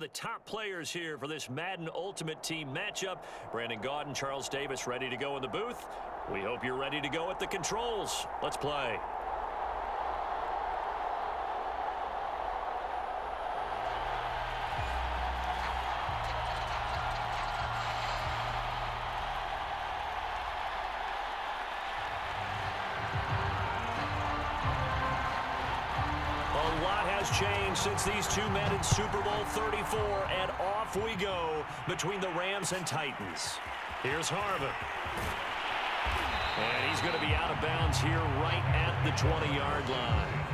The top players here for this Madden Ultimate Team matchup. Brandon Gaudin, Charles Davis ready to go in the booth. We hope you're ready to go at the controls. Let's play. A lot has changed since these two met in Super Bowl 34, and off we go between the Rams and Titans. Here's Harvin. And he's going to be out of bounds here right at the 20-yard line.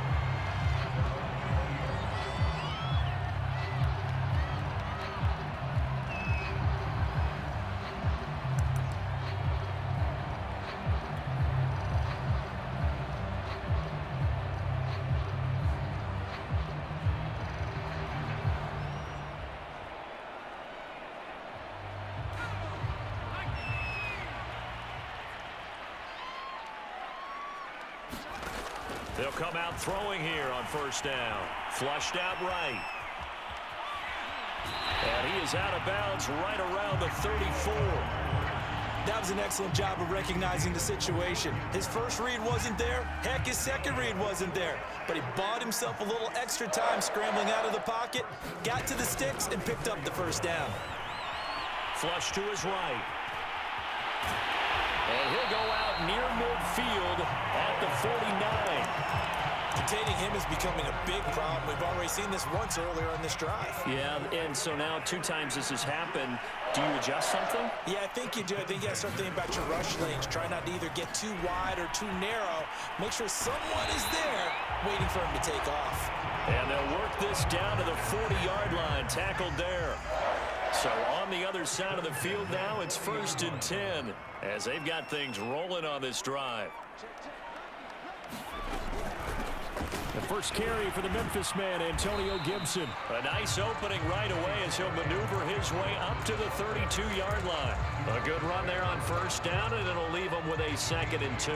They'll come out throwing here on first down. Flushed out right. And he is out of bounds right around the 34. That was an excellent job of recognizing the situation. His first read wasn't there. Heck, his second read wasn't there. But he bought himself a little extra time scrambling out of the pocket, got to the sticks, and picked up the first down. Flush to his right. And he'll go out near midfield at the 49. Containing him is becoming a big problem. We've already seen this once earlier on this drive. Yeah, and so now 2 times this has happened. Do you adjust something? Yeah, I think you do. I think you got to start thinking about your rush lanes. Try not to either get too wide or too narrow. Make sure someone is there waiting for him to take off. And they'll work this down to the 40-yard line. Tackled there. So on the other side of the field now, it's 1st and 10 as they've got things rolling on this drive. The first carry for the Memphis man, Antonio Gibson. A nice opening right away as he'll maneuver his way up to the 32-yard line. A good run there on first down, and it'll leave him with a 2nd and 2.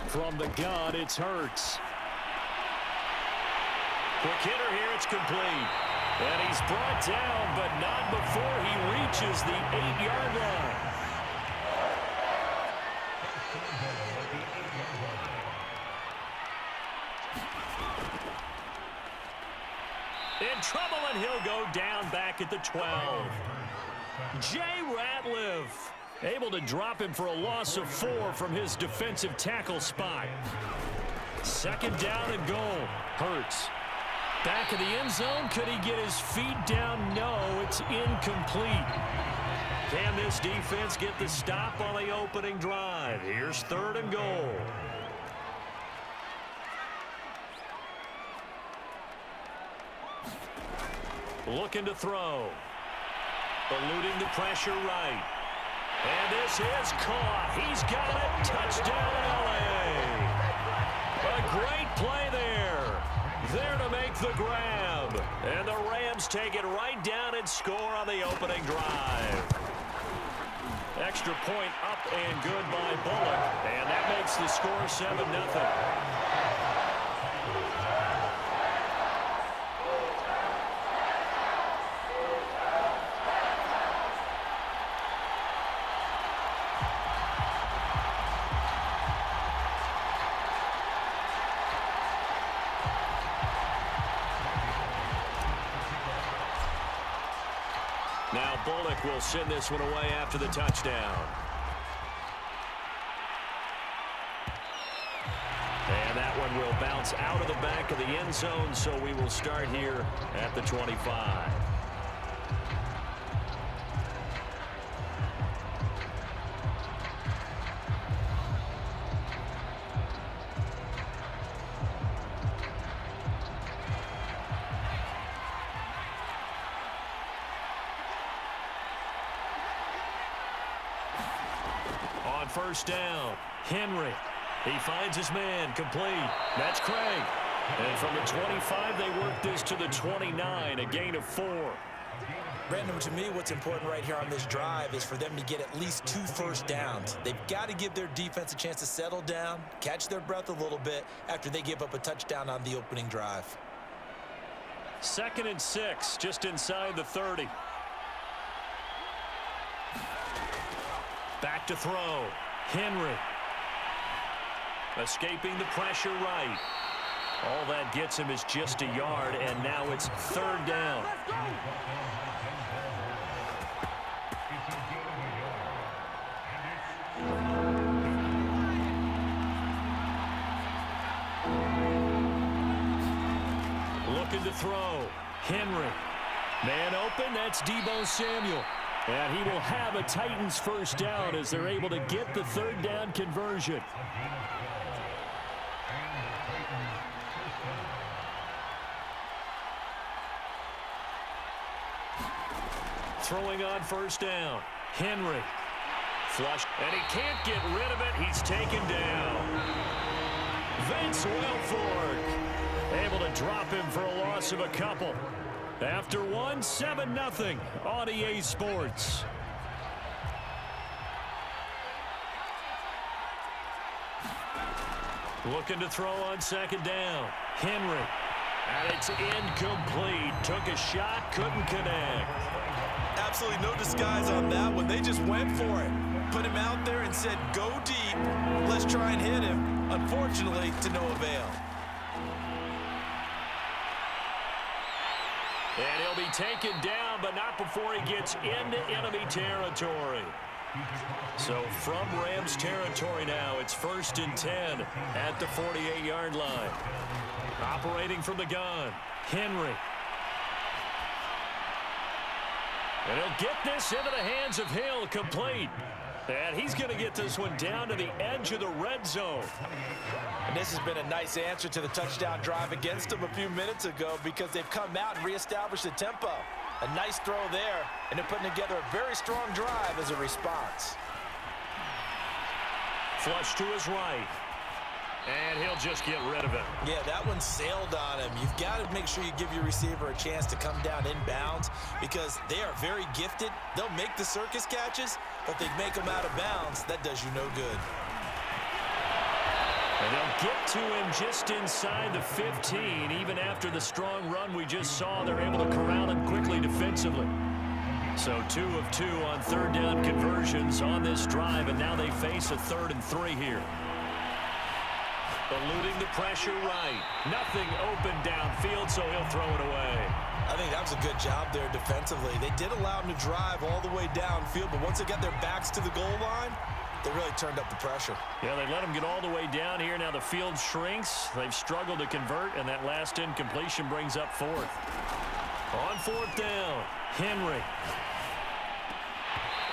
From the gun, it's Hurts. Quick hitter here, it's complete. And he's brought down, but not before he reaches the 8-yard line. In trouble, and he'll go down back at the 12. Jay Ratliff able to drop him for a loss of 4 from his defensive tackle spot. 2nd down and goal. Hurts. Back of the end zone. Could he get his feet down? No, it's incomplete. Can this defense get the stop on the opening drive? Here's 3rd and goal. Looking to throw. Eluding the pressure right. And this is caught. He's got it. Touchdown, LA. A great play there. There to make the grab. And the Rams take it right down and score on the opening drive. Extra point up and good by Bullock. And that makes the score 7-0. Now Bullock will send this one away after the touchdown. And that one will bounce out of the back of the end zone, so we will start here at the 25. On first down, Henry. He finds his man, complete. That's Craig. And from the 25, they work this to the 29, a gain of 4. Brandon, to me, what's important right here on this drive is for them to get at least 2 first downs. They've got to give their defense a chance to settle down, catch their breath a little bit after they give up a touchdown on the opening drive. 2nd and 6, just inside the 30. Back to throw. Henry. Escaping the pressure right. All that gets him is just a yard, and now it's 3rd down. Looking to throw. Henry. Man open, that's Deebo Samuel. And he will have a Titans first down as they're able to get the 3rd down conversion. Throwing on 1st down. Henry. Flush. And he can't get rid of it. He's taken down. Vince Wilfork able to drop him for a loss of a couple. After 7-0 on EA Sports. Looking to throw on 2nd down. Henry. And it's incomplete. Took a shot, couldn't connect. Absolutely no disguise on that one. They just went for it. Put him out there and said, go deep. Let's try and hit him. Unfortunately, to no avail. And he'll be taken down, but not before he gets into enemy territory. So from Rams territory now, it's 1st and 10 at the 48-yard line. Operating from the gun, Henry. And he'll get this into the hands of Hill, complete. And he's going to get this one down to the edge of the red zone. And this has been a nice answer to the touchdown drive against them a few minutes ago because they've come out and reestablished the tempo. A nice throw there, and they're putting together a very strong drive as a response. Flush to his right. And he'll just get rid of it. Yeah, that one sailed on him. You've got to make sure you give your receiver a chance to come down inbounds because they are very gifted. They'll make the circus catches, but they make them out of bounds. That does you no good. And they'll get to him just inside the 15. Even after the strong run we just saw, they're able to corral him quickly defensively. So 2 of 2 on 3rd down conversions on this drive, and now they face a 3rd and 3 here. Eluding the pressure right. Nothing open downfield, so he'll throw it away. I think that was a good job there defensively. They did allow him to drive all the way downfield, but once they got their backs to the goal line, they really turned up the pressure. Yeah, they let him get all the way down here. Now the field shrinks. They've struggled to convert, and that last incompletion brings up 4th. On 4th down, Henry.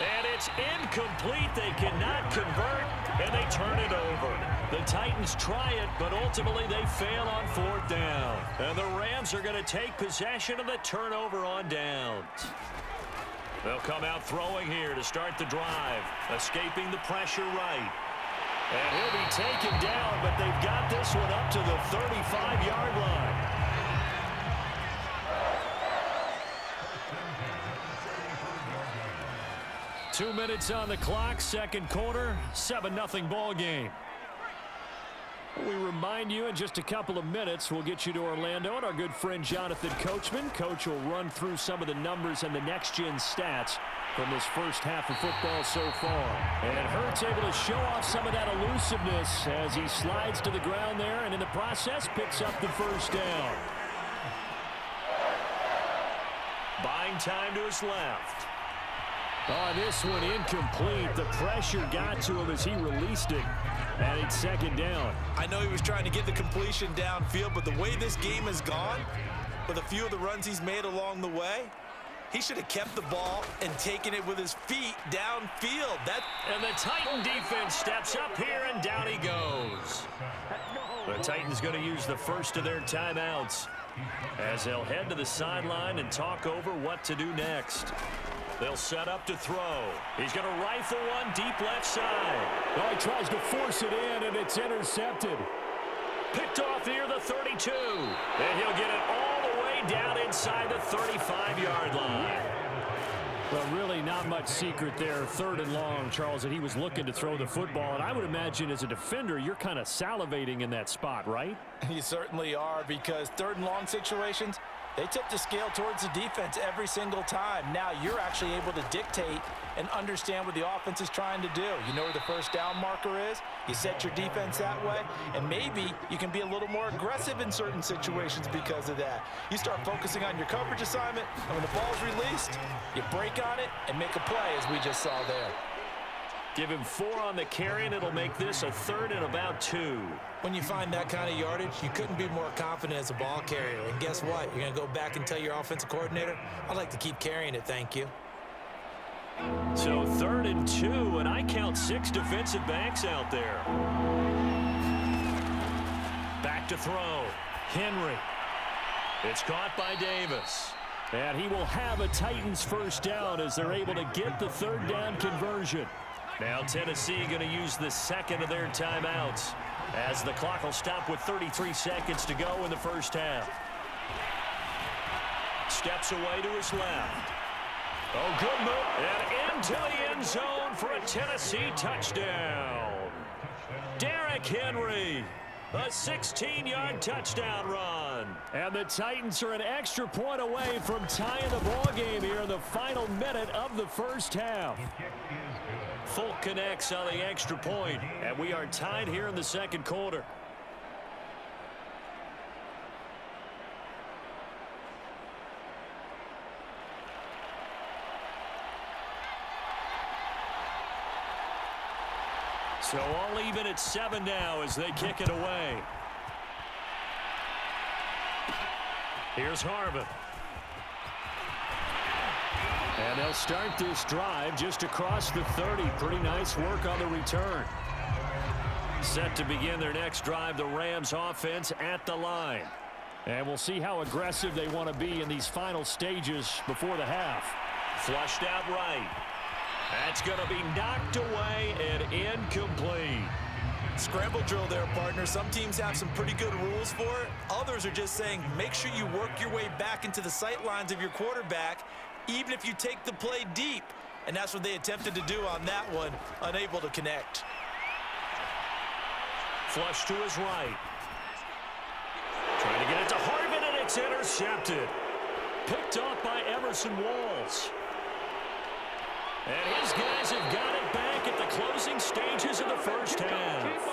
And it's incomplete. They cannot convert, and they turn it over. The Titans try it, but ultimately they fail on 4th down. And the Rams are going to take possession of the turnover on downs. They'll come out throwing here to start the drive, escaping the pressure right. And he'll be taken down, but they've got this one up to the 35-yard line. Two minutes on the clock, 2nd quarter, 7-0 ball game. We remind you in just a couple of minutes, we'll get you to Orlando and our good friend Jonathan Coachman. Coach will run through some of the numbers and the next-gen stats from this first half of football so far. And Hurts able to show off some of that elusiveness as he slides to the ground there and in the process picks up the first down. Buying time to his left. Oh, this one incomplete. The pressure got to him as he released it. And it's 2nd down. I know he was trying to get the completion downfield, but the way this game has gone, with a few of the runs he's made along the way, he should have kept the ball and taken it with his feet downfield. And the Titan defense steps up here, and down he goes. The Titans going to use the first of their timeouts as they'll head to the sideline and talk over what to do next. They'll set up to throw. He's going to rifle one deep left side. Oh, he tries to force it in, and it's intercepted. Picked off near the 32. And he'll get it all the way down inside the 35-yard line. Well, really not much secret there. 3rd and long, Charles, that he was looking to throw the football. And I would imagine as a defender, you're kind of salivating in that spot, right? You certainly are, because 3rd and long situations, they tip the scale towards the defense every single time. Now you're actually able to dictate and understand what the offense is trying to do. You know where the first down marker is. You set your defense that way, and maybe you can be a little more aggressive in certain situations because of that. You start focusing on your coverage assignment, and when the ball's released, you break on it and make a play, as we just saw there. Give him 4 on the carry, and it'll make this a 3rd and about 2. When you find that kind of yardage, you couldn't be more confident as a ball carrier. And guess what? You're going to go back and tell your offensive coordinator, I'd like to keep carrying it, thank you. So 3rd and 2, and I count 6 defensive backs out there. Back to throw. Henry. It's caught by Davis. And he will have a Titans first down as they're able to get the 3rd down conversion. Now Tennessee going to use the 2nd of their timeouts as the clock will stop with 33 seconds to go in the first half. Steps away to his left. Oh, good move. And into the end zone for a Tennessee touchdown. Derrick Henry. A 16-yard touchdown run. And the Titans are an extra point away from tying the ball game here in the final minute of the first half. Folk connects on the extra point, and we are tied here in the second quarter. So all even at 7 now as they kick it away. Here's Harvin. And they'll start this drive just across the 30. Pretty nice work on the return. Set to begin their next drive, the Rams offense at the line. And we'll see how aggressive they want to be in these final stages before the half. Flushed out right. That's going to be knocked away and incomplete. Scramble drill there, partner. Some teams have some pretty good rules for it. Others are just saying make sure you work your way back into the sight lines of your quarterback, even if you take the play deep. And that's what they attempted to do on that one, unable to connect. Flush to his right. Trying to get it to Harvin, and it's intercepted. Picked off by Emerson Walls. And his guys have got it back at the closing stages of the first half.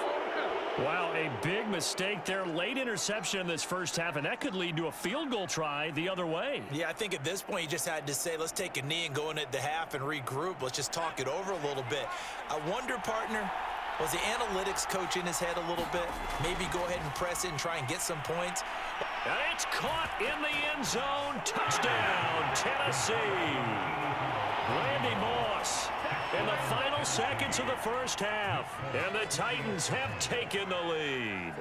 Wow, a big mistake there. Late interception in this first half, and that could lead to a field goal try the other way. Yeah, I think at this point you just had to say, let's take a knee and go into the half and regroup. Let's just talk it over a little bit. I wonder, partner, was the analytics coach in his head a little bit? Maybe go ahead and press it and try and get some points. And it's caught in the end zone. Touchdown, Tennessee. Randy Moss in the final seconds of the first half. And the Titans have taken the lead.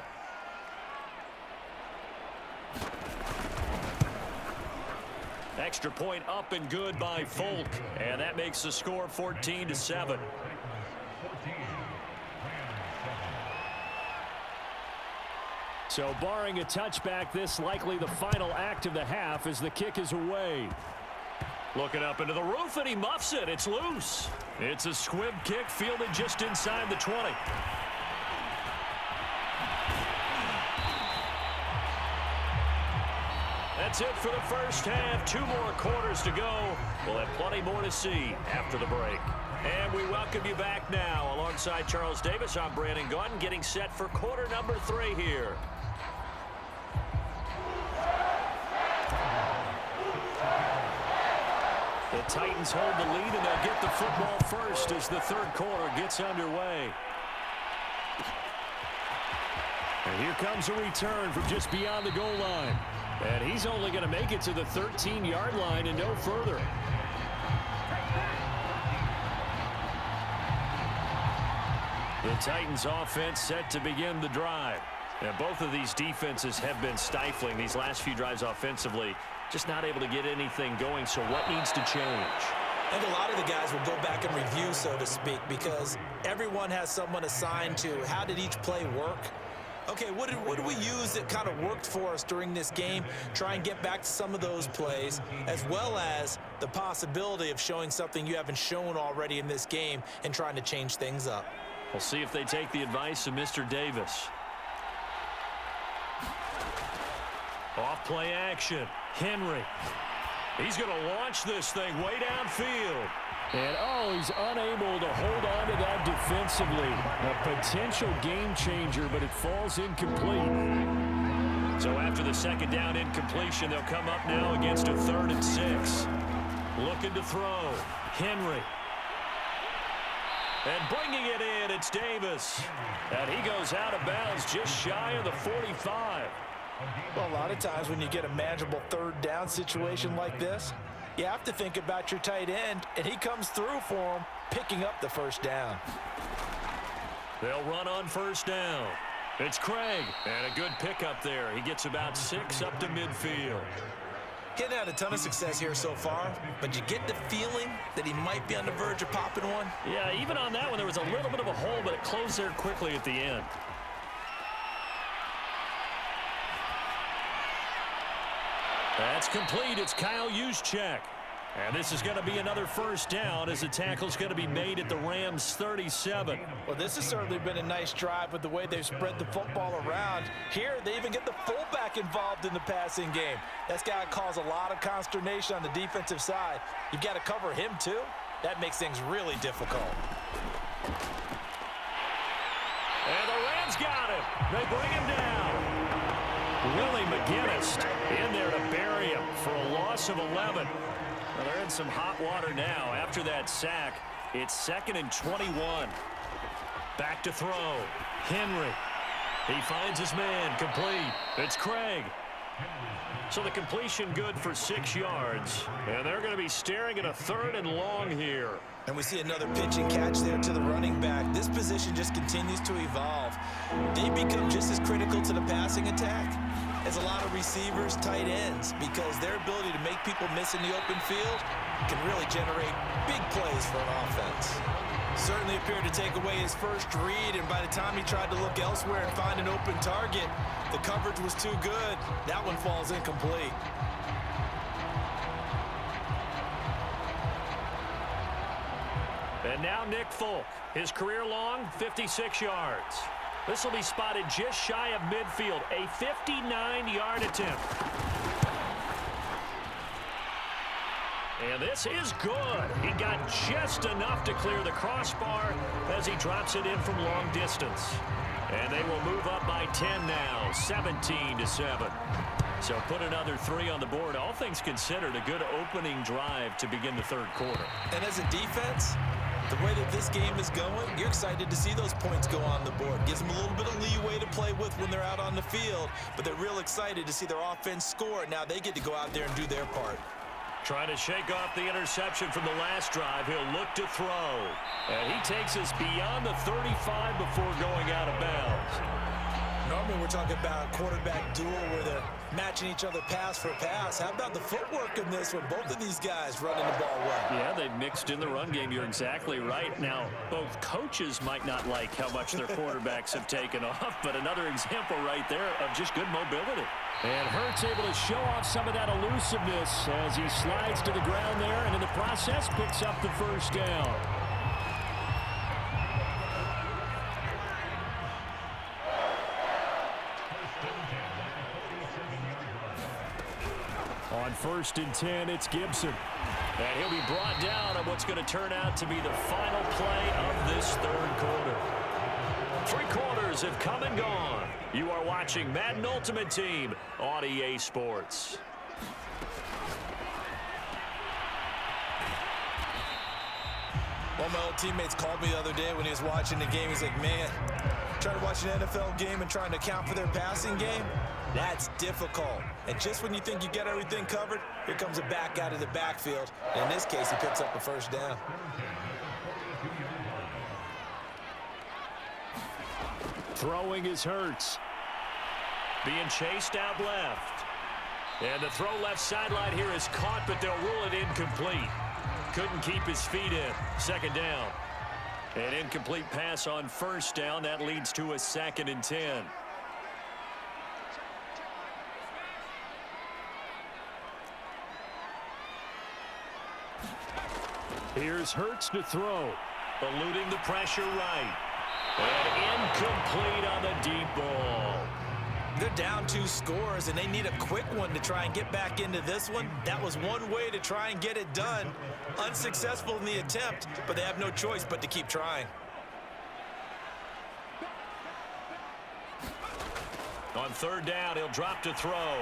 Extra point up and good by Folk. And that makes the score 14-7. So barring a touchback, this likely the final act of the half as the kick is away. Looking up into the roof, and he muffs it. It's loose. It's a squib kick fielded just inside the 20. That's it for the first half. 2 more quarters to go. We'll have plenty more to see after the break. And we welcome you back now. Alongside Charles Davis, I'm Brandon Gunn, getting set for quarter number 3 here. The Titans hold the lead, and they'll get the football first as the third quarter gets underway. And here comes a return from just beyond the goal line. And he's only going to make it to the 13-yard line and no further. The Titans offense set to begin the drive. And both of these defenses have been stifling these last few drives offensively. Just not able to get anything going, so what needs to change? I think a lot of the guys will go back and review, so to speak, because everyone has someone assigned to how did each play work. Okay, what did we use that kind of worked for us during this game? Try and get back to some of those plays, as well as the possibility of showing something you haven't shown already in this game and trying to change things up. We'll see if they take the advice of Mr. Davis. Off play action. Henry. He's going to launch this thing way downfield. And, he's unable to hold on to that defensively. A potential game changer, but it falls incomplete. So after the second down incompletion, they'll come up now against a 3rd and 6. Looking to throw. Henry. And bringing it in, it's Davis. And he goes out of bounds just shy of the 45. Well, a lot of times when you get a manageable 3rd down situation like this, you have to think about your tight end, and he comes through for him, picking up the 1st down. They'll run on 1st down. It's Craig, and a good pickup there. He gets about 6 up to midfield. Getting had a ton of success here so far, but you get the feeling that he might be on the verge of popping one. Yeah, even on that one, there was a little bit of a hole, but it closed there quickly at the end. That's complete. It's Kyle Juszczyk. And this is going to be another 1st down as the tackle's going to be made at the Rams' 37. Well, this has certainly been a nice drive with the way they've spread the football around. Here, they even get the fullback involved in the passing game. That's got to cause a lot of consternation on the defensive side. You've got to cover him, too. That makes things really difficult. And the Rams got him. They bring him down. Willie McGinnis in there to bury him for a loss of 11. Well, they're in some hot water now. After that sack, it's 2nd and 21. Back to throw. Henry. He finds his man. Complete. It's Craig. So the completion good for 6 yards. And they're going to be staring at a 3rd and long here. And we see another pitch and catch there to the running back. This position just continues to evolve. They become just as critical to the passing attack as a lot of receivers, tight ends, because their ability to make people miss in the open field can really generate big plays for an offense. Certainly appeared to take away his first read, and by the time he tried to look elsewhere and find an open target, the coverage was too good. That one falls incomplete. And now Nick Folk, his career long, 56 yards. This will be spotted just shy of midfield, a 59-yard attempt. And this is good. He got just enough to clear the crossbar as he drops it in from long distance. And they will move up by 10 now, 17-7. So put another 3 on the board. All things considered, a good opening drive to begin the 3rd quarter. And as a defense, the way that this game is going, you're excited to see those points go on the board. Gives them a little bit of leeway to play with when they're out on the field, but they're real excited to see their offense score. Now they get to go out there and do their part. Trying to shake off the interception from the last drive. He'll look to throw. And he takes us beyond the 35 before going out of bounds. Normally we're talking about a quarterback duel where they're matching each other pass for pass. How about the footwork in this one? Both of these guys running the ball well. Yeah, they've mixed in the run game. You're exactly right. Now, both coaches might not like how much their quarterbacks have taken off, but another example right there of just good mobility. And Hurts able to show off some of that elusiveness as he slides to the ground there, and in the process picks up the 1st down. On 1st and 10, it's Gibson. And he'll be brought down on what's going to turn out to be the final play of this 3rd quarter. 3 quarters have come and gone. You are watching Madden Ultimate Team on EA Sports. One of my old teammates called me the other day when he was watching the game. He's like, man, trying to watch an NFL game and trying to account for their passing game, that's difficult. And just when you think you get everything covered, here comes a back out of the backfield. And in this case, he picks up a 1st down. Throwing is Hurts. Being chased out left. And the throw left sideline here is caught, but they'll rule it incomplete. Couldn't keep his feet in. 2nd down. An incomplete pass on 1st down. That leads to a 2nd and 10. Here's Hurts to throw. Eluding the pressure right. And incomplete on the deep ball. They're down 2 scores, and they need a quick one to try and get back into this one. That was one way to try and get it done. Unsuccessful in the attempt, but they have no choice but to keep trying. On 3rd down, he'll drop to throw.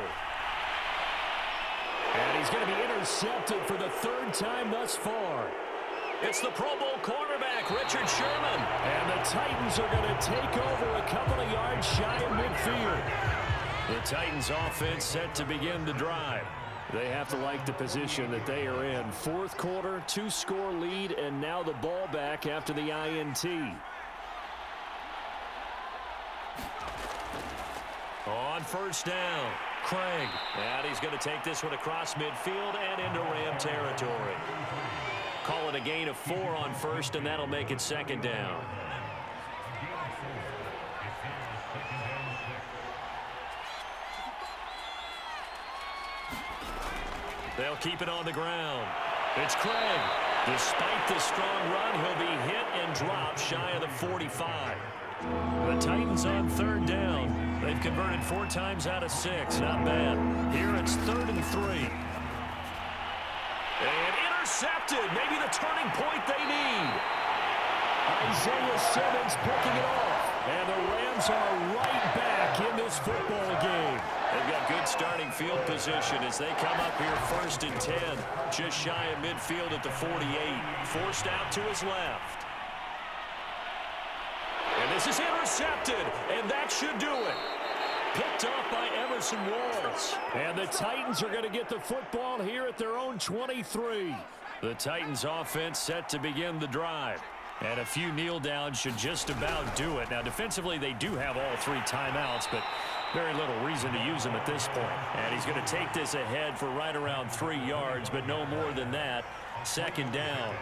And he's going to be intercepted for the 3rd time thus far. It's the Pro Bowl cornerback, Richard Sherman. And the Titans are going to take over a couple of yards shy of midfield. The Titans offense set to begin the drive. They have to like the position that they are in. 4th quarter, 2-score lead, and now the ball back after the INT. On 1st down, Craig. And he's going to take this one across midfield and into Ram territory. Call it a gain of 4 on 1st, and that'll make it 2nd down. They'll keep it on the ground. It's Craig. Despite the strong run, he'll be hit and dropped shy of the 45. The Titans on 3rd down. They've converted 4 times out of 6. Not bad. Here it's 3rd and 3. And intercepted. Maybe the turning point they need. Isaiah Simmons picking it off. And the Rams are right back in this football game. They've got good starting field position as they come up here 1st and 10. Just shy of midfield at the 48. Forced out to his left. And this is intercepted. And that should do it. Picked off by Emerson Walls. And the Titans are going to get the football here at their own 23. The Titans offense set to begin the drive. And a few kneel downs should just about do it. Now, defensively, they do have all 3 timeouts, but very little reason to use them at this point. And he's going to take this ahead for right around 3 yards, but no more than that. 2nd down.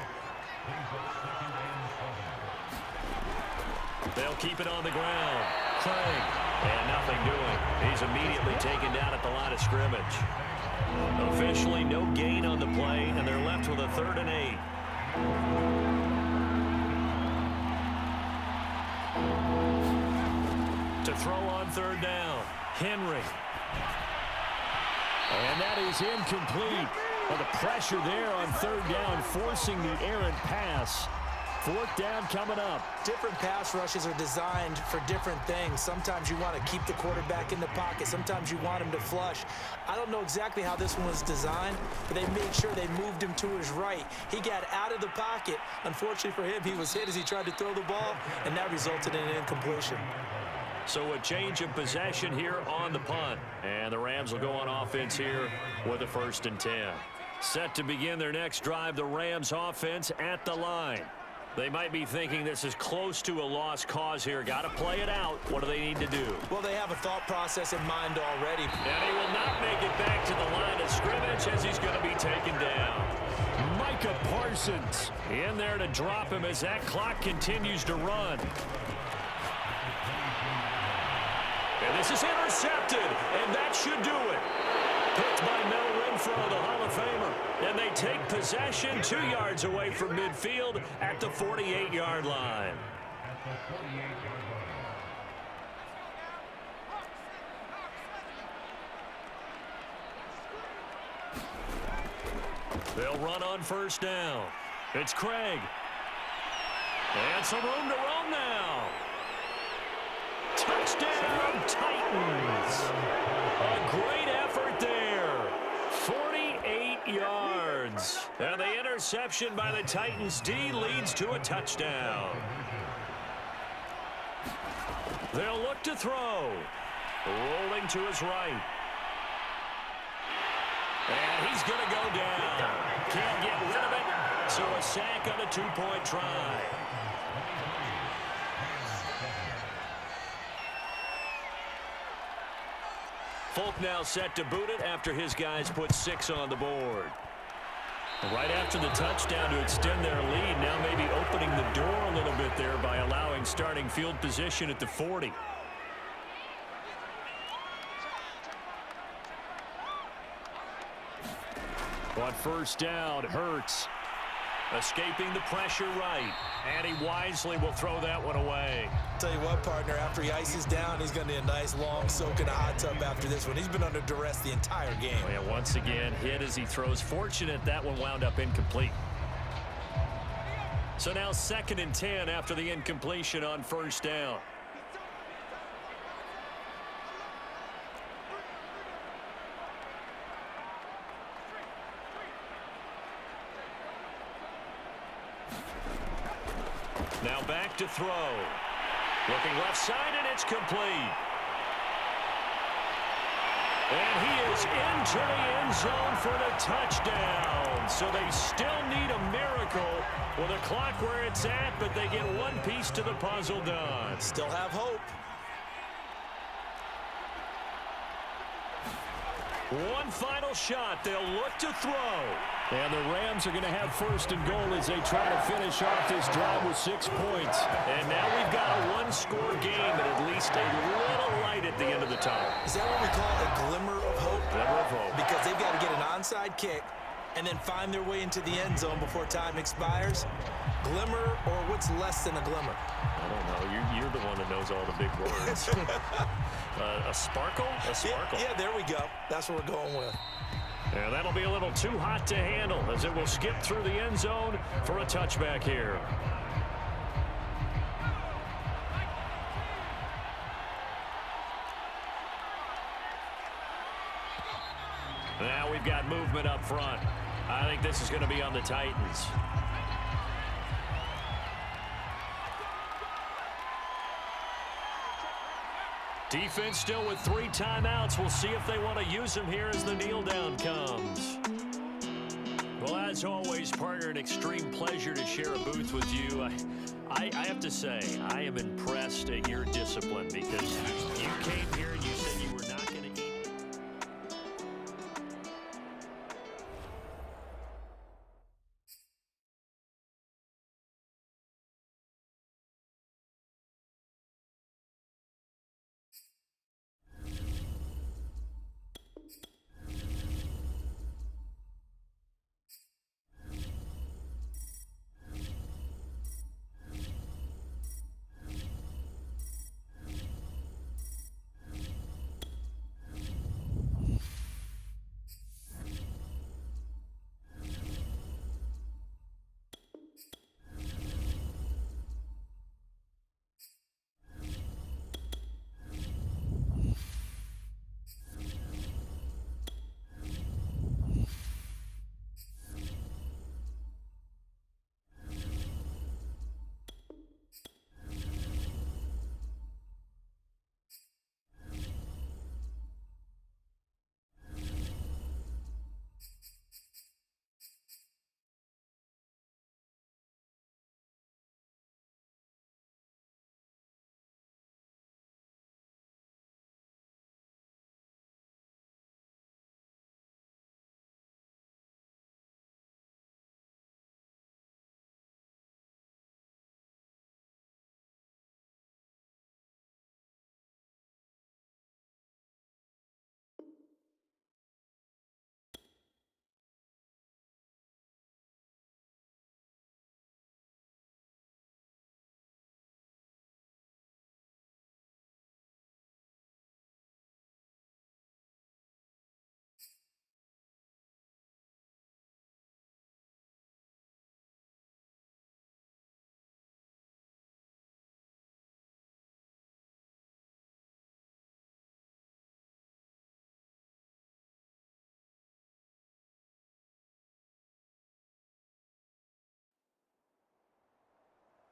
They'll keep it on the ground. Craig. And nothing doing. He's immediately taken down at the line of scrimmage. Officially no gain on the play, and they're left with a 3rd and 8. To throw on 3rd down, Henry. And that is incomplete. Well, the pressure there on 3rd down, forcing the errant pass. 4th down coming up. Different pass rushes are designed for different things. Sometimes you want to keep the quarterback in the pocket. Sometimes you want him to flush. I don't know exactly how this one was designed, but they made sure they moved him to his right. He got out of the pocket. Unfortunately for him, he was hit as he tried to throw the ball, and that resulted in an incompletion. So a change of possession here on the punt. And the Rams will go on offense here with a 1st and 10. Set to begin their next drive, the Rams offense at the line. They might be thinking this is close to a lost cause here. Got to play it out. What do they need to do? Well, they have a thought process in mind already. And he will not make it back to the line of scrimmage as he's going to be taken down. Micah Parsons in there to drop him as that clock continues to run. And this is intercepted, and that should do it. Picked by Mel Renfro, the Hall of Famer. And they take possession 2 yards away from midfield at the 48-yard line. They'll run on 1st down. It's Craig. And some room to roam now. Touchdown, Titans. A great effort there. 48 yards. And the interception by the Titans D leads to a touchdown. They'll look to throw. Rolling to his right. And he's going to go down. Can't get rid of it. So a sack on a 2-point try. Folk now set to boot it after his guys put 6 on the board. Right after the touchdown to extend their lead, now maybe opening the door a little bit there by allowing starting field position at the 40. On 1st down, Hurts. Escaping the pressure right. And he wisely will throw that one away. Tell you what, partner, after he ices down, he's going to need a nice long soak in a hot tub after this one. He's been under duress the entire game. Oh, yeah, once again, hit as he throws. Fortunate that one wound up incomplete. So now 2nd and 10 after the incompletion on 1st down. Now back to throw. Looking left side, and it's complete. And he is into the end zone for the touchdown. So they still need a miracle with the clock where it's at, but they get one piece to the puzzle done. Still have hope. One final shot. They'll look to throw. And the Rams are going to have 1st and goal as they try to finish off this drive with 6 points. And now we've got a one-score game and at least a little light at the end of the tunnel. Is that what we call a glimmer of hope? Glimmer of hope. Because they've got to get an onside kick and then find their way into the end zone before time expires. Glimmer, or what's less than a glimmer? I don't know. You're the one that knows all the big words. A sparkle? A sparkle. Yeah, there we go. That's what we're going with. And that'll be a little too hot to handle as it will skip through the end zone for a touchback here. Now we've got movement up front. I think this is going to be on the Titans. Defense still with 3 timeouts. We'll see if they want to use them here as the kneel down comes. Well, as always, partner, an extreme pleasure to share a booth with you. I have to say, I am impressed at your discipline because you came here and you said you were not going to eat.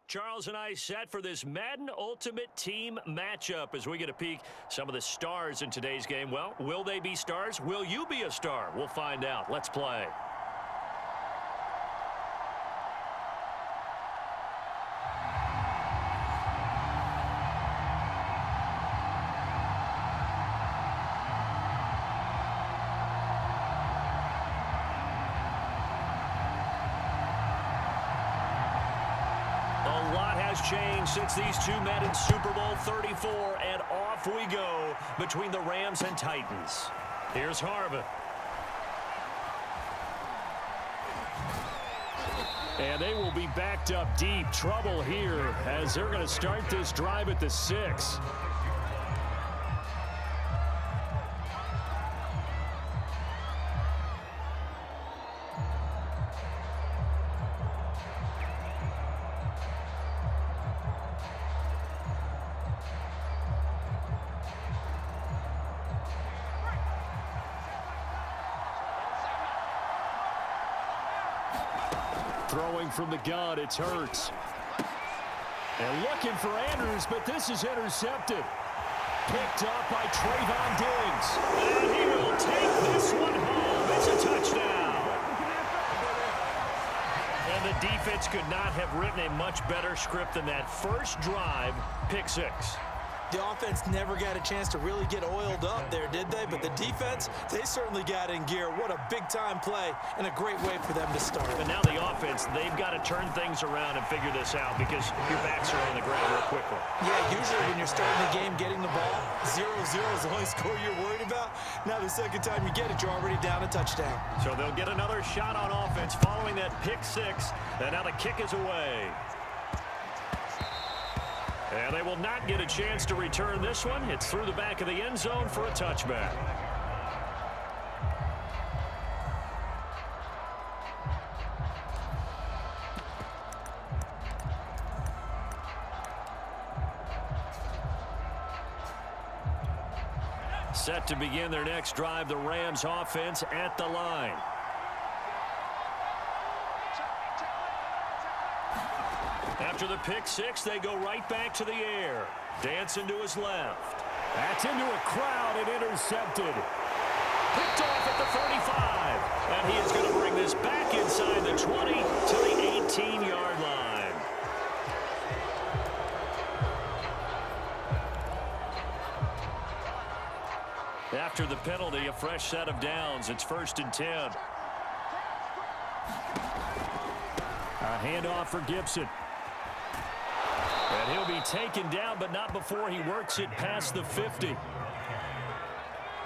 Charles and I set for this Madden Ultimate Team matchup as we get a peek some of the stars in today's game. Well, will they be stars? Will you be a star? We'll find out. Let's play. Changed since these two met in Super Bowl 34, and off we go between the Rams and Titans. Here's Harvin. And they will be backed up deep. Trouble here as they're going to start this drive at the 6. Throwing from the gun, it's Hurts. And looking for Andrews, but this is intercepted. Picked up by Trayvon Diggs. And he will take this one home. It's a touchdown. And the defense could not have written a much better script than that first drive, pick 6. The offense never got a chance to really get oiled up there, did they? But the defense, they certainly got in gear. What a big-time play and a great way for them to start. But now the offense, they've got to turn things around and figure this out because your backs are on the ground real quickly. Yeah, usually when you're starting the game, getting the ball, 0-0 is the only score you're worried about. Now the second time you get it, you're already down a touchdown. So they'll get another shot on offense following that pick 6. And now the kick is away. And they will not get a chance to return this one. It's through the back of the end zone for a touchback. Set to begin their next drive, the Rams offense at the line. After the pick 6, they go right back to the air. Dancing to his left. That's into a crowd and intercepted. Picked off at the 35. And he is going to bring this back inside the 20 to the 18-yard line. After the penalty, a fresh set of downs. It's 1st and 10. A handoff for Gibson. And he'll be taken down, but not before he works it past the 50. All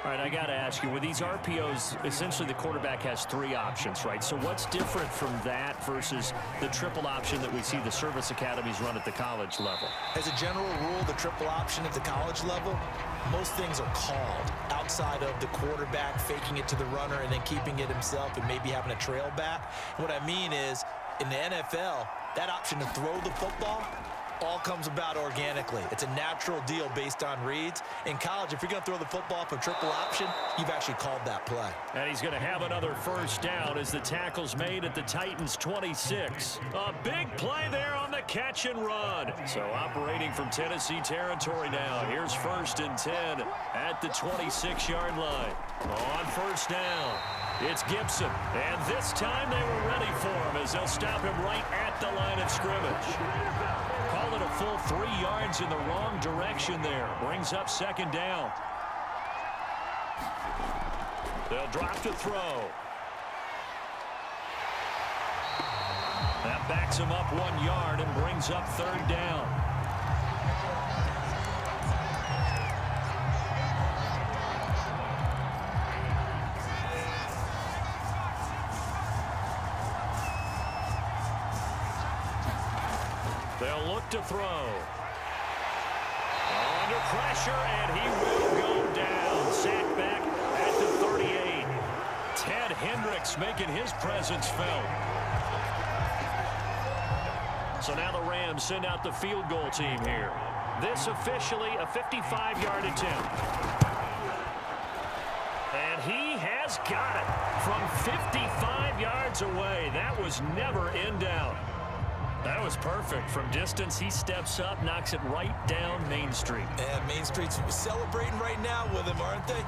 right, I got to ask you, with these RPOs, essentially the quarterback has 3 options, right? So what's different from that versus the triple option that we see the service academies run at the college level? As a general rule, the triple option at the college level, most things are called outside of the quarterback faking it to the runner and then keeping it himself and maybe having a trail back. What I mean is, in the NFL, that option to throw the football all comes about organically. It's a natural deal based on reads. In college, if you're going to throw the football for triple option, you've actually called that play. And he's going to have another first down as the tackle's made at the Titans' 26. A big play there on the catch and run. So operating from Tennessee territory now. Here's 1st and 10 at the 26-yard line. On first down, it's Gibson. And this time they were ready for him as they'll stop him right at the line of scrimmage. Call it a full 3 yards in the wrong direction there. Brings up 2nd down. They'll drop to throw. That backs him up 1 yard and brings up 3rd down. They'll look to throw. Under pressure, and he will go down. Sacked back at the 38. Ted Hendricks making his presence felt. So now the Rams send out the field goal team here. This officially a 55-yard attempt. And he has got it from 55 yards away. That was never in doubt. That was perfect. From distance, he steps up, knocks it right down Main Street. And Main Street's celebrating right now with him, aren't they?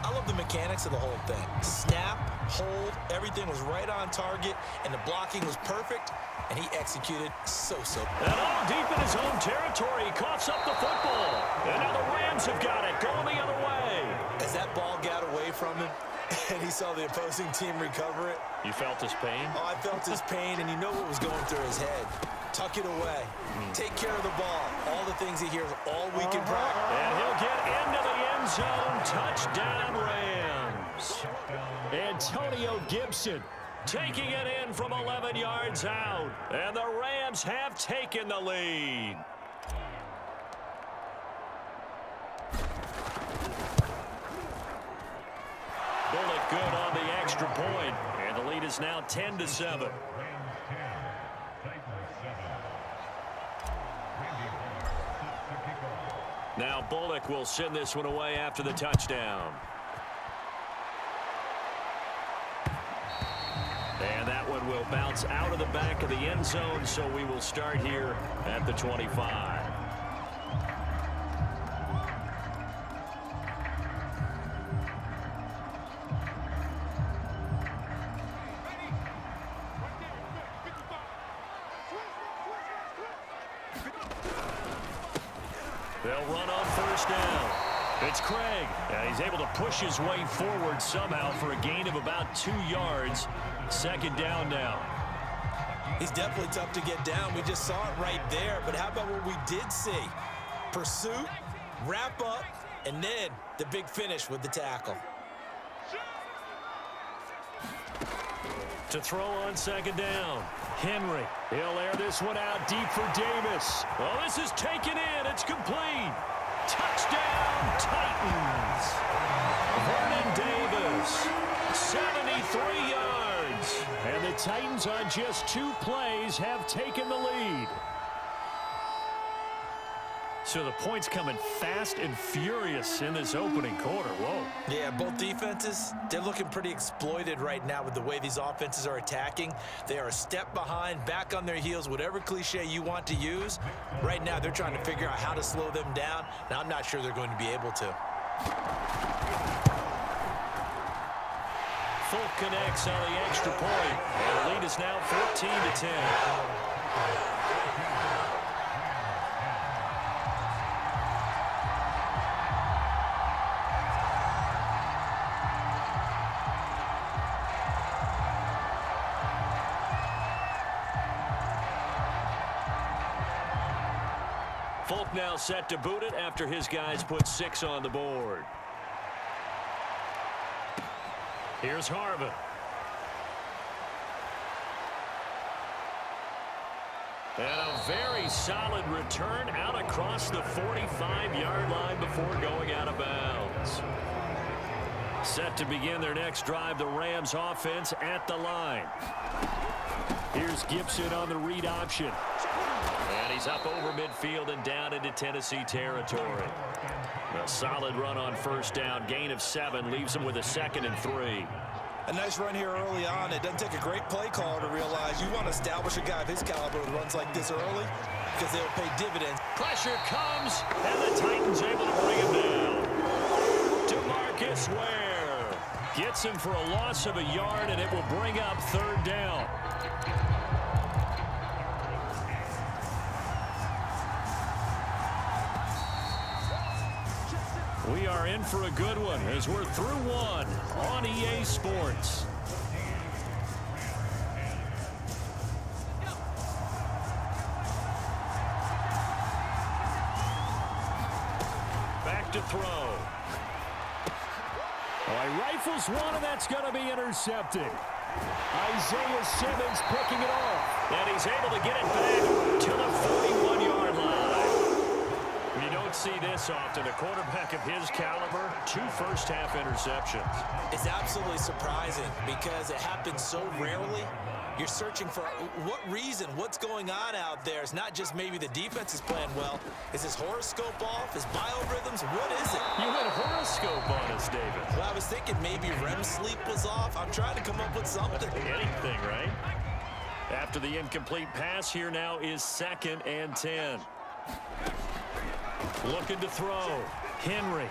I love the mechanics of the whole thing. Snap, hold, everything was right on target, and the blocking was perfect, and he executed so. And all deep in his own territory, he coughs up the football. And now the Rams have got it, going the other way. As that ball got away from him, and he saw the opposing team recover it. You felt his pain? Oh, I felt his pain, and you know what was going through his head. Tuck it away. Take care of the ball. All the things he hears all week in practice. And he'll get into the end zone. Touchdown, Rams. Antonio Gibson taking it in from 11 yards out. And the Rams have taken the lead. Bullock good on the extra point, and the lead is now 10-7. Now Bullock will send this one away after the touchdown. And that one will bounce out of the back of the end zone, so we will start here at the 25. They'll run on first down. It's Craig. And he's able to push his way forward somehow for a gain of about 2 yards. Second down now. He's definitely tough to get down. We just saw it right there. But how about what we did see? Pursuit, wrap up, and then the big finish with the tackle. To throw on second down. Henry. He'll air this one out deep for Davis. Well, this is taken in. It's complete. Touchdown, Titans. Vernon Davis, 73 yards. And the Titans on just 2 plays have taken the lead. So the points coming fast and furious in this opening quarter. Whoa. Yeah, both defenses, they're looking pretty exploited right now with the way these offenses are attacking. They are a step behind, back on their heels, whatever cliche you want to use. Right now, they're trying to figure out how to slow them down. Now, I'm not sure they're going to be able to. Folk connects on the extra point. And the lead is now 14-10. Folk now set to boot it after his guys put 6 on the board. Here's Harvin. And a very solid return out across the 45-yard line before going out of bounds. Set to begin their next drive, the Rams offense at the line. Here's Gibson on the read option. And he's up over midfield and down into Tennessee territory. A solid run on first down. Gain of 7 leaves him with a 2nd and 3. A nice run here early on. It doesn't take a great play caller to realize you want to establish a guy of his caliber with runs like this early because they'll pay dividends. Pressure comes, and the Titans able to bring him down. DeMarcus Ware gets him for a loss of a yard, and it will bring up 3rd down. We are in for a good one as we're through one on EA Sports. Back to throw. Oh, he rifles one, and that's going to be intercepted. Isaiah Simmons picking it off. And he's able to get it back to the 41-yard line. You don't see this often. A quarterback of his caliber, 2 first-half interceptions. It's absolutely surprising because it happens so rarely. You're searching for what reason, what's going on out there. It's not just maybe the defense is playing well. Is his horoscope off? His biorhythms? What is it? You had horoscope on us, David. Well, I was thinking maybe REM sleep was off. I'm trying to come up with something. Anything, right? After the incomplete pass, here now is 2nd and 10. Looking to throw. Henry.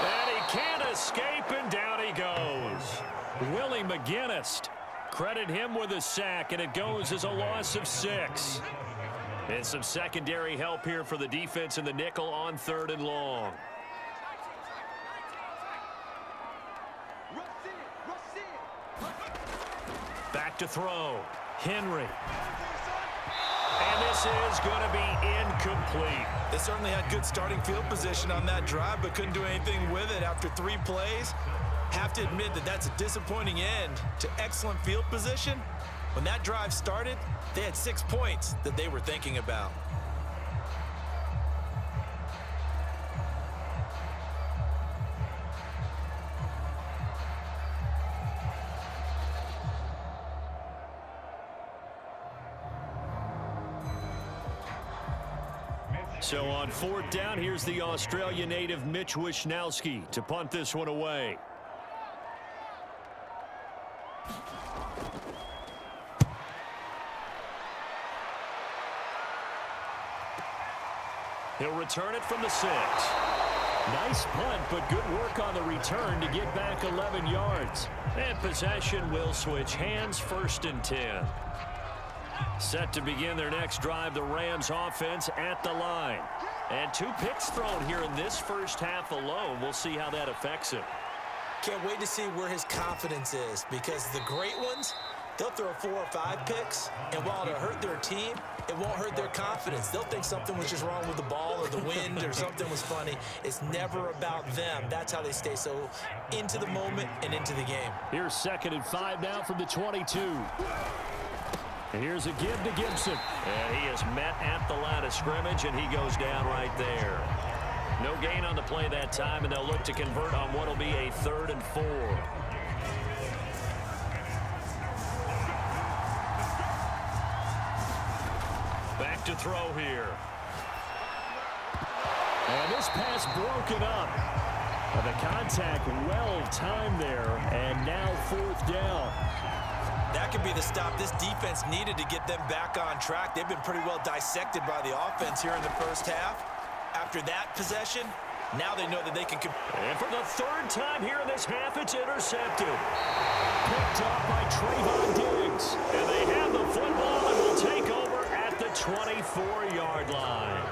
And he can't escape, and down he goes. Willie McGinnis. Credit him with a sack, and it goes as a loss of 6. And some secondary help here for the defense in the nickel on 3rd and long. Back to throw. Henry. And this is going to be incomplete. They certainly had good starting field position on that drive, but couldn't do anything with it after 3 plays. Have to admit that that's a disappointing end to excellent field position. When that drive started, they had 6 points that they were thinking about. So on 4th down, here's the Australia native Mitch Wishnowsky to punt this one away. He'll return it from the 6. Nice punt, but good work on the return to get back 11 yards. And possession will switch hands, 1st and 10. Set to begin their next drive, the Rams offense at the line. And 2 picks thrown here in this first half alone. We'll see how that affects him. Can't wait to see where his confidence is, because the great ones, they'll throw 4 or 5 picks, and while it'll hurt their team, it won't hurt their confidence. They'll think something was just wrong with the ball or the wind or something was funny. It's never about them. That's how they stay so into the moment and into the game. Here's 2nd and 5 now from the 22. And here's a give to Gibson. And he is met at the line of scrimmage, and he goes down right there. No gain on the play that time, and they'll look to convert on what will be a 3rd and 4. Back to throw here. And this pass broken up. The contact well timed there, and now 4th down. That could be the stop this defense needed to get them back on track. They've been pretty well dissected by the offense here in the first half. After that possession, now they know that they can... And for the 3rd time here in this half, it's intercepted. Picked up by Trayvon Diggs. And they have the football and will take over at the 24-yard line.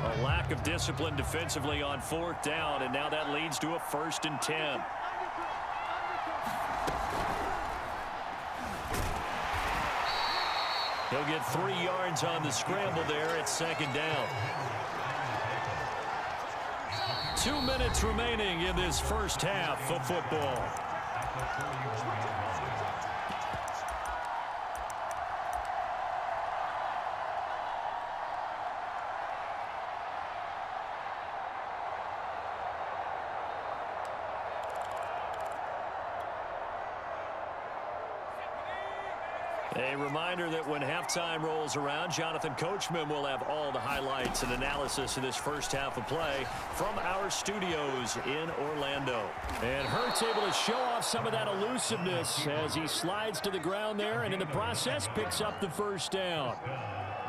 A lack of discipline defensively on 4th down, and now that leads to a 1st and 10. He'll get 3 yards on the scramble there at 2nd down. 2 minutes remaining in this first half of football. A reminder that when halftime rolls around, Jonathan Coachman will have all the highlights and analysis of this first half of play from our studios in Orlando. And Hurts able to show off some of that elusiveness as he slides to the ground there, and in the process picks up the 1st down.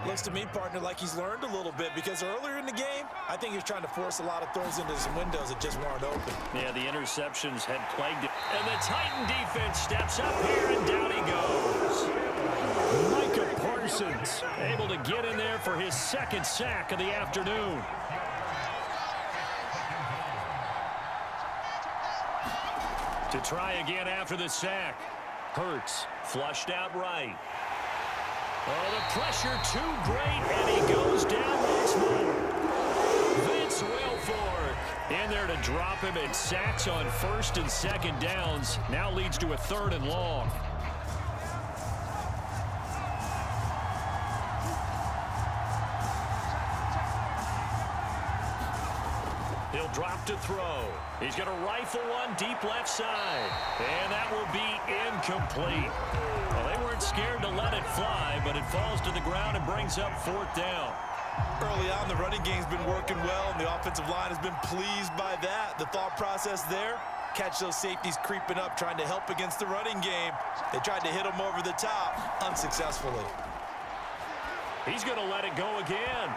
Looks to me, partner, like he's learned a little bit, because earlier in the game, I think he was trying to force a lot of throws into some windows that just weren't open. Yeah, the interceptions had plagued it. And the Titan defense steps up here, and down he goes. Micah Parsons able to get in there for his 2nd sack of the afternoon. To try again after the sack. Hurts flushed out right. Oh, the pressure too great, and he goes down once more. Vince Wilfork in there to drop him, and sacks on 1st and 2nd downs. Now leads to a 3rd and long. He'll drop to throw. He's going to rifle one deep left side. And that will be incomplete. Well, they weren't scared to let it fly, but it falls to the ground and brings up 4th down. Early on, the running game's been working well, and the offensive line has been pleased by that. The thought process there, catch those safeties creeping up, trying to help against the running game. They tried to hit them over the top, unsuccessfully. He's going to let it go again.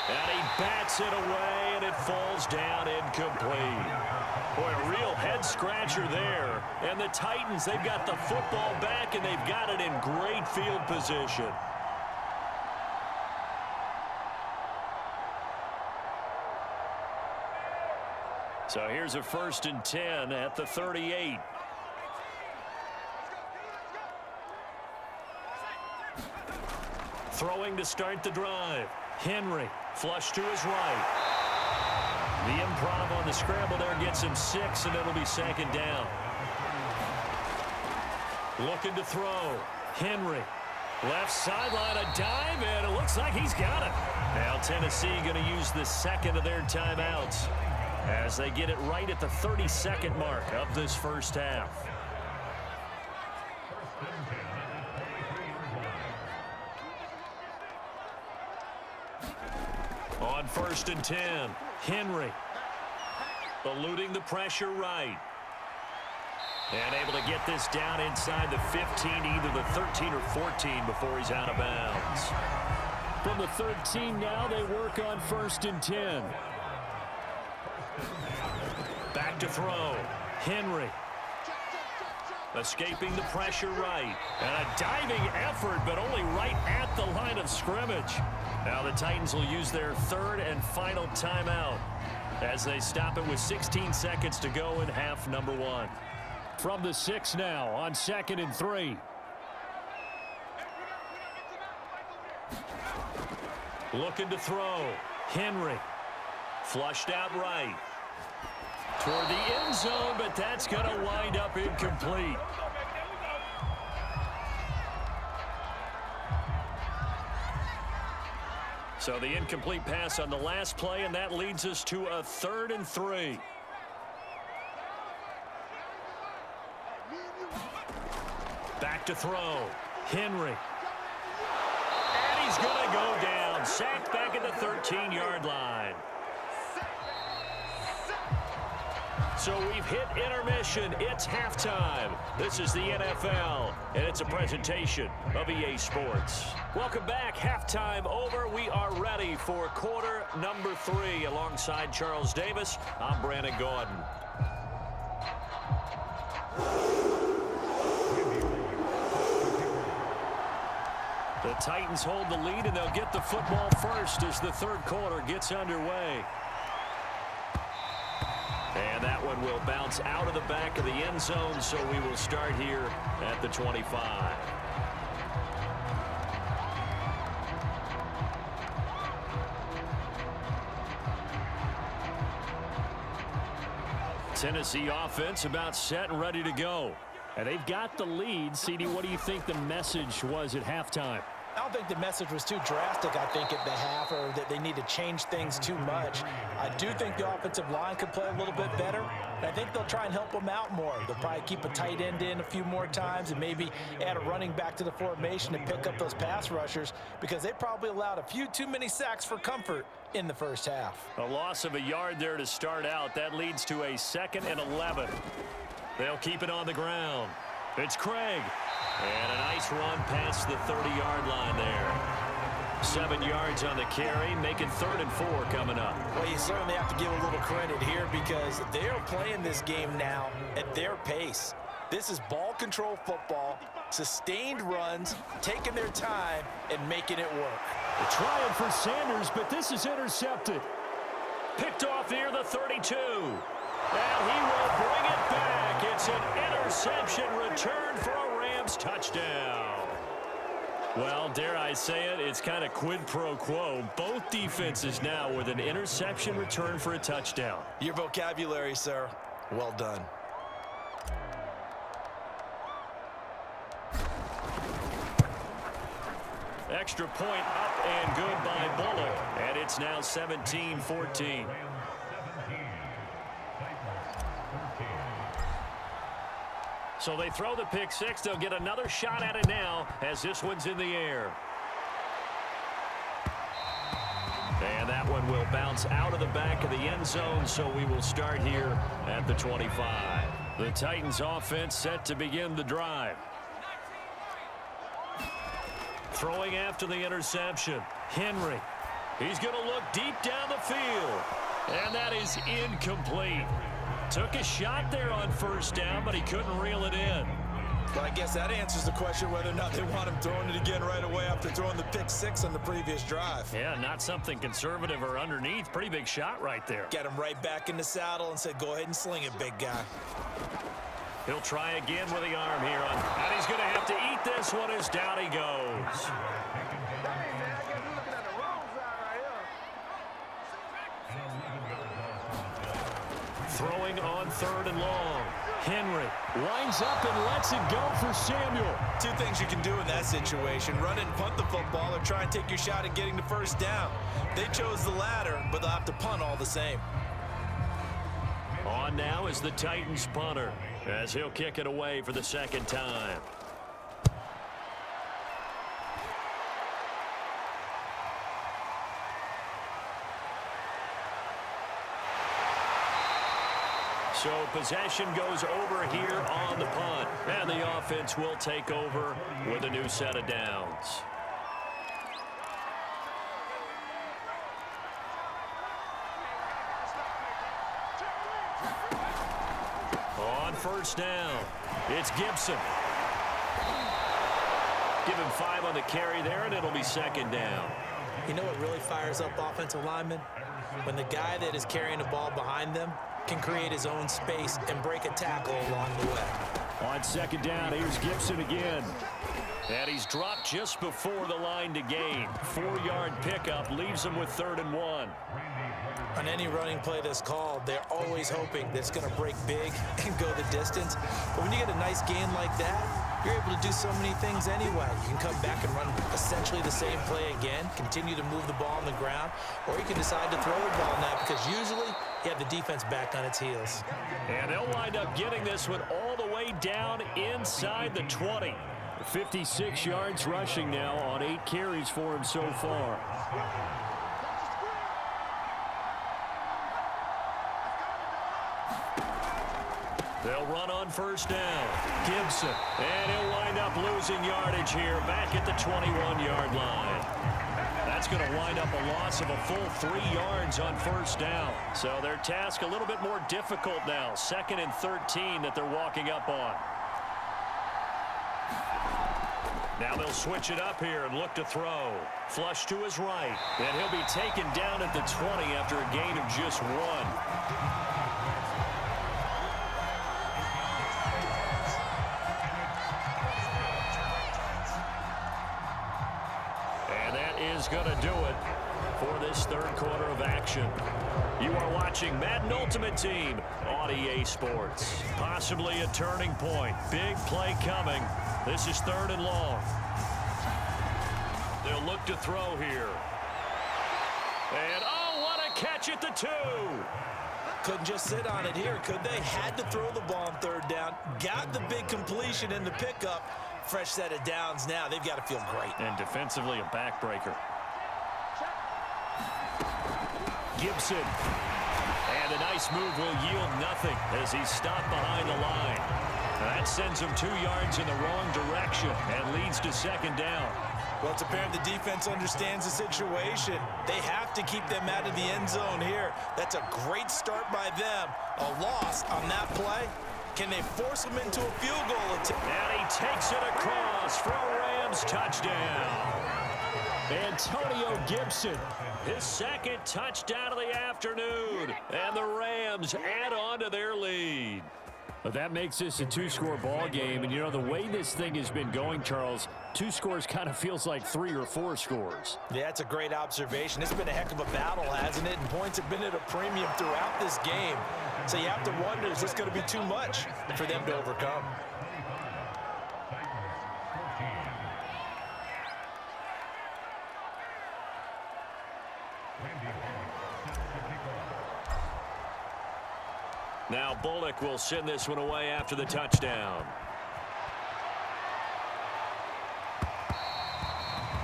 And he bats it away, and it falls down incomplete. Boy, a real head-scratcher there. And the Titans, they've got the football back, and they've got it in great field position. So here's a 1st and 10 at the 38. Throwing to start the drive. Henry, flush to his right. The improv on the scramble there gets him 6, and it'll be second down. Looking to throw. Henry. Left sideline, a dive, and it looks like he's got it. Now Tennessee going to use the second of their timeouts as they get it right at the 30-second mark of this first half. On 1st and 10, Henry eluding the pressure right. And able to get this down inside the 15, either the 13 or 14 before he's out of bounds. From the 13 now, they work on 1st and 10. Back to throw. Henry. Escaping the pressure right. And a diving effort, but only right at the line of scrimmage. Now the Titans will use their third and final timeout as they stop it with 16 seconds to go in half number 1. From the 6 now on 2nd and 3. Looking to throw. Henry. Flushed out right. Toward the end zone, but that's going to wind up incomplete. So the incomplete pass on the last play, and that leads us to a 3rd and 3. Back to throw. Henry. And he's going to go down. Sacked back at the 13-yard line. So we've hit intermission. It's halftime. This is the NFL, and it's a presentation of EA Sports. Welcome back. Halftime over. We are ready for quarter number 3. Alongside Charles Davis, I'm Brandon Gordon. The Titans hold the lead, and they'll get the football first as the third quarter gets underway. And that one will bounce out of the back of the end zone, so we will start here at the 25. Tennessee offense about set and ready to go. And they've got the lead. CD, what do you think the message was at halftime? I don't think the message was too drastic, I think, at the half, or that they need to change things too much. I do think the offensive line could play a little bit better, and I think they'll try and help them out more. They'll probably keep a tight end in a few more times and maybe add a running back to the formation to pick up those pass rushers, because they probably allowed a few too many sacks for comfort in the first half. A loss of a yard there to start out. That leads to a 2nd and 11. They'll keep it on the ground. It's Craig. And a nice run past the 30-yard line there. 7 yards on the carry, making 3rd and 4 coming up. Well, you certainly have to give a little credit here because they are playing this game now at their pace. This is ball control football, sustained runs, taking their time, and making it work. Trying for Sanders, but this is intercepted. Picked off near the 32. And he will bring it back. It's an interception return for a Rams touchdown. Well, dare I say it, it's kind of quid pro quo. Both defenses now with an interception return for a touchdown. Your vocabulary, sir. Well done. Extra point up and good by Bullock. And it's now 17-14. So they throw the pick six. They'll get another shot at it now as this one's in the air. And that one will bounce out of the back of the end zone, so we will start here at the 25. The Titans offense set to begin the drive. Throwing after the interception. Henry. He's going to look deep down the field. And that is incomplete. Took a shot there on first down, but he couldn't reel it in. Well, I guess that answers the question whether or not they want him throwing it again right away after throwing the pick six on the previous drive. Yeah, not something conservative or underneath. Pretty big shot right there. Get him right back in the saddle and said, go ahead and sling it, big guy. He'll try again with the arm here. And he's going to have to eat this one as down he goes. Throwing on 3rd and long. Henry winds up and lets it go for Samuel. Two things you can do in that situation: run it and punt the football, or try and take your shot at getting the first down. They chose the latter, but they'll have to punt all the same. On now is the Titans punter, as he'll kick it away for the 2nd time. So possession goes over here on the punt, and the offense will take over with a new set of downs. On 1st down, it's Gibson. Give him 5 on the carry there, and it'll be 2nd down. You know what really fires up offensive linemen? When the guy that is carrying the ball behind them can create his own space and break a tackle along the way. On 2nd down, here's Gibson again. And he's dropped just before the line to gain. 4-yard pickup leaves him with 3rd and 1. On any running play that's called, they're always hoping that it's going to break big and go the distance. But when you get a nice gain like that, you're able to do so many things anyway. You can come back and run essentially the same play again, continue to move the ball on the ground, or you can decide to throw the ball now because usually you have the defense back on its heels. And they'll wind up getting this one all the way down inside the 20. 56 yards rushing now on 8 carries for him so far. They'll run on 1st down. Gibson. And he'll wind up losing yardage here back at the 21-yard line. That's going to wind up a loss of a full 3 yards on 1st down. So their task a little bit more difficult now. 2nd and 13 that they're walking up on. Now they'll switch it up here and look to throw. Flush to his right. And he'll be taken down at the 20 after a gain of just 1. Is going to do it for this 3rd quarter of action. You are watching Madden Ultimate Team on EA Sports. Possibly a turning point. Big play coming. This is 3rd and long. They'll look to throw here. And oh, what a catch at the 2. Couldn't just sit on it here, could they? Had to throw the ball on 3rd down. Got the big completion in the pickup. Fresh set of downs now. They've got to feel great. And defensively, a backbreaker. Gibson. And a nice move will yield nothing as he's stopped behind the line. That sends him 2 yards in the wrong direction and leads to 2nd down. Well, it's apparent the defense understands the situation. They have to keep them out of the end zone here. That's a great start by them. A loss on that play. Can they force him into a field goal attempt? And he takes it across for a Rams touchdown. Antonio Gibson, his 2nd touchdown of the afternoon. And the Rams add on to their lead. But that makes this a 2-score ball game. And, you know, the way this thing has been going, Charles, 2 scores kind of feels like 3 or 4 scores. Yeah, that's a great observation. It's been a heck of a battle, hasn't it? And points have been at a premium throughout this game. So you have to wonder, is this going to be too much for them to overcome? Now Bullock will send this one away after the touchdown.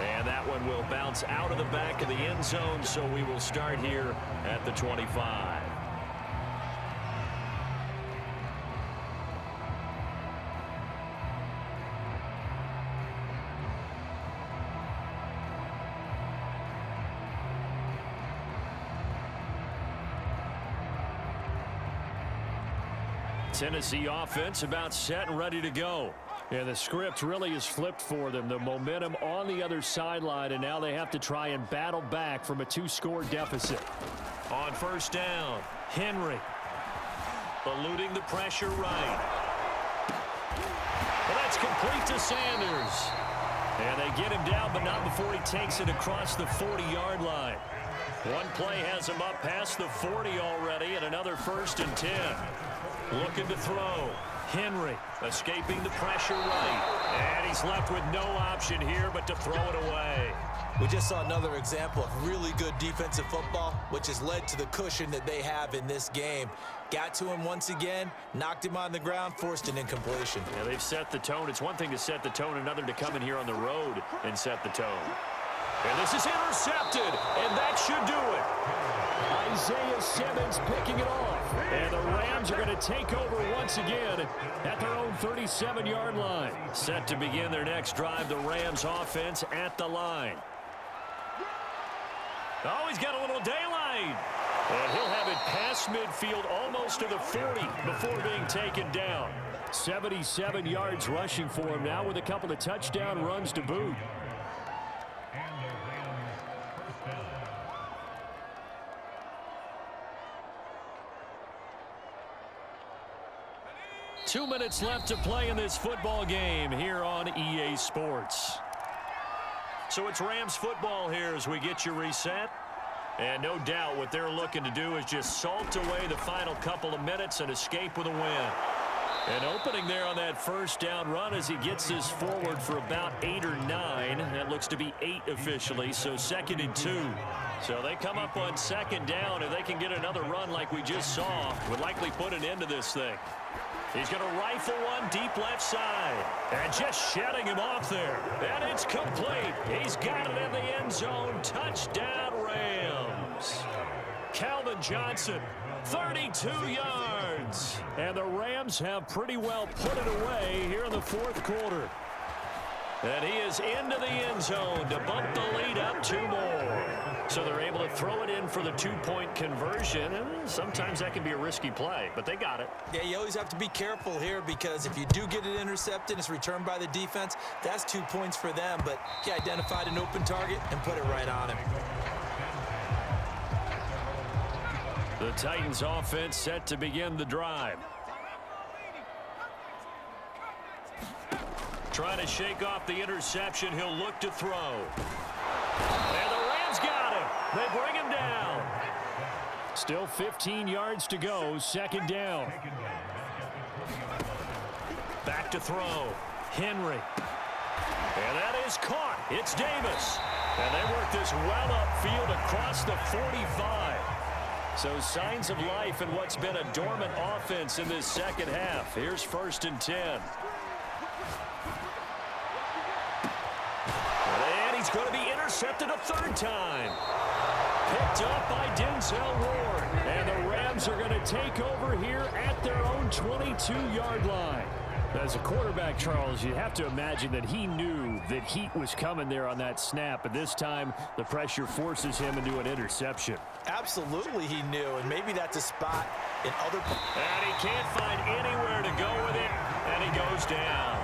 And that one will bounce out of the back of the end zone, so we will start here at the 25. Tennessee offense about set and ready to go. And the script really is flipped for them. The momentum on the other sideline, and now they have to try and battle back from a 2-score deficit. On 1st down, Henry eluding the pressure right. Well, that's complete to Sanders. And they get him down, but not before he takes it across the 40-yard line. One play has him up past the 40 already, and another 1st and 10. Looking to throw. Henry escaping the pressure right. And he's left with no option here but to throw it away. We just saw another example of really good defensive football, which has led to the cushion that they have in this game. Got to him once again, knocked him on the ground, forced an incompletion. Yeah, they've set the tone. It's one thing to set the tone, another to come in here on the road and set the tone. And this is intercepted, and that should do it. Isaiah Simmons picking it off. And the Rams are going to take over once again at their own 37-yard line. Set to begin their next drive, the Rams offense at the line. Oh, he's got a little daylight. And he'll have it past midfield almost to the 40 before being taken down. 77 yards rushing for him now with a couple of touchdown runs to boot. 2 minutes left to play in this football game here on EA Sports. So it's Rams football here as we get you reset. And no doubt what they're looking to do is just salt away the final couple of minutes and escape with a win. And opening there on that first down run as he gets this forward for about 8 or 9. That looks to be 8 officially, so 2nd and 2. So they come up on 2nd down, and they can get another run like we just saw. Would likely put an end to this thing. He's going to rifle one deep left side. And just shutting him off there. And it's complete. He's got it in the end zone. Touchdown, Rams. Calvin Johnson, 32 yards. And the Rams have pretty well put it away here in the 4th quarter. And he is into the end zone to bump the lead up 2 more. So they're able to throw it in for the 2-point conversion. And sometimes that can be a risky play, but they got it. Yeah, you always have to be careful here because if you do get it intercepted, it's returned by the defense. That's 2 points for them, but he identified an open target and put it right on him. The Titans offense set to begin the drive. Trying to shake off the interception. He'll look to throw. And the Rams got him. They bring him down. Still 15 yards to go. 2nd down. Back to throw. Henry. And that is caught. It's Davis. And they work this well upfield across the 45. So signs of life in what's been a dormant offense in this second half. Here's 1st and 10. And he's going to be intercepted a 3rd time. Picked up by Denzel Ward. And the Rams are going to take over here at their own 22-yard line. As a quarterback, Charles, you have to imagine that he knew that heat was coming there on that snap. But this time, the pressure forces him into an interception. Absolutely he knew, and maybe that's a spot in other... And he can't find anywhere to go with it, and he goes down.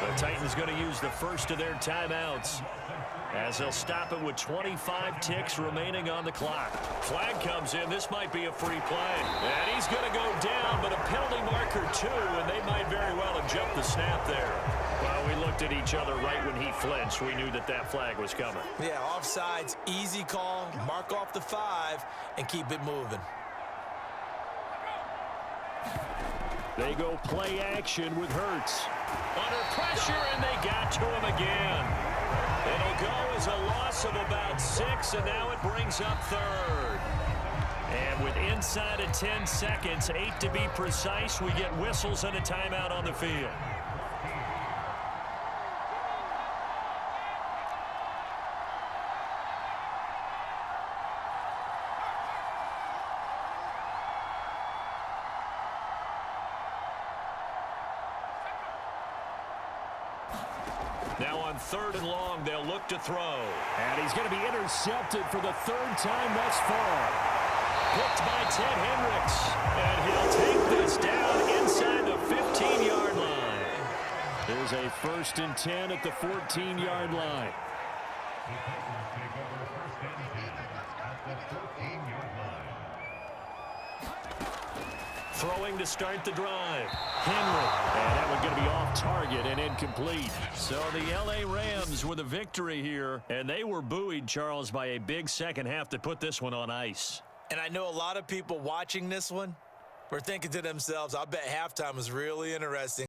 The Titans going to use the first of their timeouts as they'll stop it with 25 ticks remaining on the clock. Flag comes in. This might be a free play. And he's going to go down, but a penalty marker too, and they might very well have jumped the snap there. Well, we looked at each other right when he flinched. We knew that that flag was coming. Yeah, offsides, easy call, mark off the 5, and keep it moving. They go play action with Hurts. Under pressure, and they got to him again. It'll go as a loss of about 6, and now it brings up 3rd. And with inside of 10 seconds, 8 to be precise, we get whistles and a timeout on the field. Now on 3rd and long, they'll look to throw. And he's going to be intercepted for the 3rd time thus far. Picked by Ted Hendricks. And he'll take this down inside the 15-yard line. There's a 1st and 10 at the 14-yard line. Throwing to start the drive. Henry. And that one's going to be off target and incomplete. So the L.A. Rams with a victory here. And they were buoyed, Charles, by a big second half to put this one on ice. And I know a lot of people watching this one were thinking to themselves, I bet halftime was really interesting.